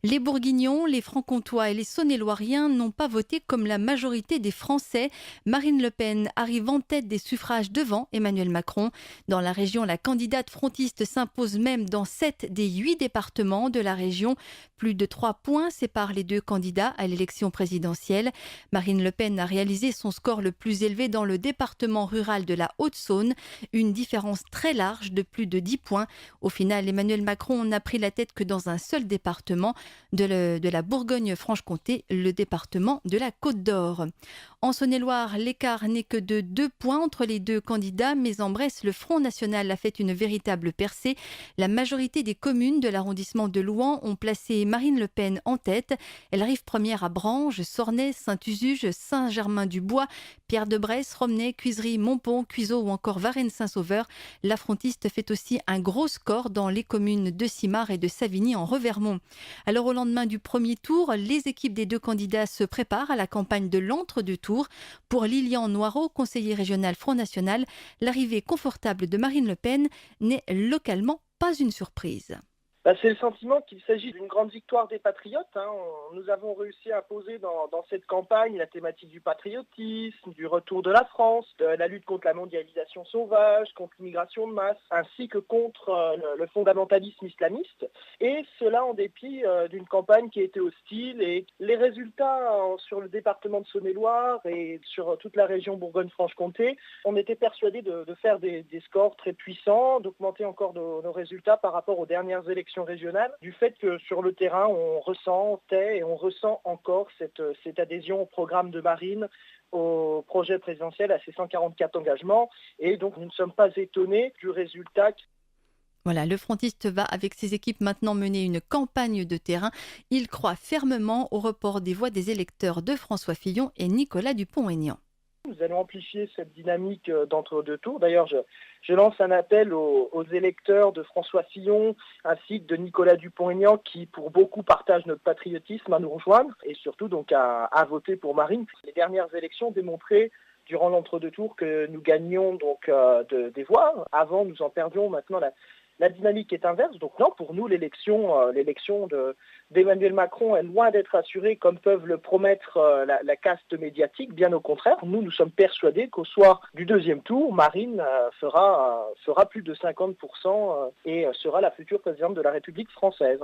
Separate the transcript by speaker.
Speaker 1: Les Bourguignons, les Franc-Comtois et les Saône-et-Loiriens n'ont pas voté comme la majorité des Français. Marine Le Pen arrive en tête des suffrages devant Emmanuel Macron. Dans la région, la candidate frontiste s'impose même dans 7 des 8 départements de la région. Plus de 3 points séparent les deux candidats à l'élection présidentielle. Marine Le Pen a réalisé son score le plus élevé dans le département rural de la Haute-Saône. Une différence très large de plus de 10 points. Au final, Emmanuel Macron n'a pris la tête que dans un seul département de la Bourgogne-Franche-Comté, le département de la Côte d'Or. En Saône-et-Loire, l'écart n'est que de 2 points entre les deux candidats, mais en Bresse, le Front National a fait une véritable percée. La majorité des communes de l'arrondissement de Louhans ont placé Marine Le Pen en tête. Elle arrive première à Branges, Sornay, Saint-Usuge, Saint-Germain-du-Bois, Pierre-de-Bresse, Romney, Cuisery, Montpont, Cuiseaux ou encore Varennes-Saint-Sauveur. La frontiste fait aussi un gros score dans les communes de Simard et de Savigny en Revermont. Alors au lendemain du premier tour, les équipes des deux candidats se préparent à la campagne de l'entre-deux-tours. Pour Lilian Noireau, conseiller régional Front National, l'arrivée confortable de Marine Le Pen n'est localement pas une surprise.
Speaker 2: C'est le sentiment qu'il s'agit d'une grande victoire des patriotes. Nous avons réussi à imposer dans cette campagne la thématique du patriotisme, du retour de la France, de la lutte contre la mondialisation sauvage, contre l'immigration de masse, ainsi que contre le fondamentalisme islamiste. Et cela en dépit d'une campagne qui était hostile. Et les résultats sur le département de Saône-et-Loire et sur toute la région Bourgogne-Franche-Comté, on était persuadés de faire des scores très puissants, d'augmenter encore nos résultats par rapport aux dernières élections régionale, du fait que sur le terrain, on ressentait et on ressent encore cette adhésion au programme de Marine, au projet présidentiel, à ces 144 engagements. Et donc, nous ne sommes pas étonnés du résultat.
Speaker 1: Voilà, le frontiste va avec ses équipes maintenant mener une campagne de terrain. Il croit fermement au report des voix des électeurs de François Fillon et Nicolas Dupont-Aignan.
Speaker 2: Nous allons amplifier cette dynamique d'entre-deux tours. D'ailleurs, je lance un appel aux électeurs de François Fillon ainsi que de Nicolas Dupont-Aignan qui, pour beaucoup, partagent notre patriotisme à nous rejoindre et surtout donc à voter pour Marine. Les dernières élections ont démontré durant l'entre-deux tours que nous gagnions donc des voix. Avant, nous en perdions. Maintenant, la dynamique est inverse. Donc non, pour nous, l'élection d'Emmanuel Macron est loin d'être assurée comme peuvent le promettre la caste médiatique. Bien au contraire, nous sommes persuadés qu'au soir du deuxième tour, Marine fera plus de 50% et sera la future présidente de la République française.